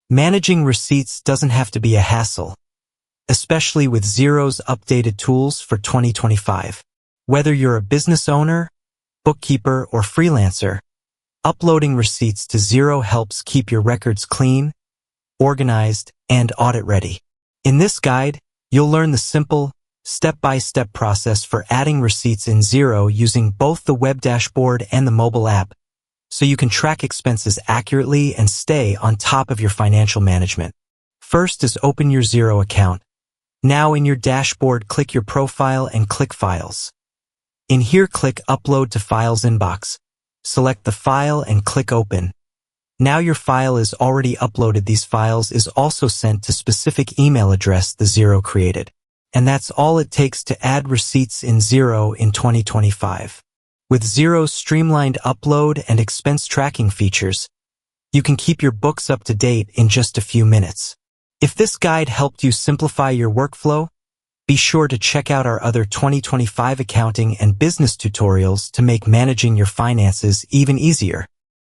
Managing receipts doesn't have to be a hassle, especially with Xero's updated tools for 2025. Whether you're a business owner, bookkeeper, or freelancer, uploading receipts to Xero helps keep your records clean, organized, and audit-ready. In this guide, you'll learn the simple, step-by-step process for adding receipts in Xero using both the web dashboard and the mobile app, so you can track expenses accurately and stay on top of your financial management. First is open your Xero account. Now in your dashboard, click your profile and click Files. In here, click Upload to Files inbox. Select the file and click Open. Now your file is already uploaded. These files is also sent to specific email address the Xero created. And that's all it takes to add receipts in Xero in 2025. With Xero's streamlined upload and expense tracking features, you can keep your books up to date in just a few minutes. If this guide helped you simplify your workflow, be sure to check out our other 2025 accounting and business tutorials to make managing your finances even easier.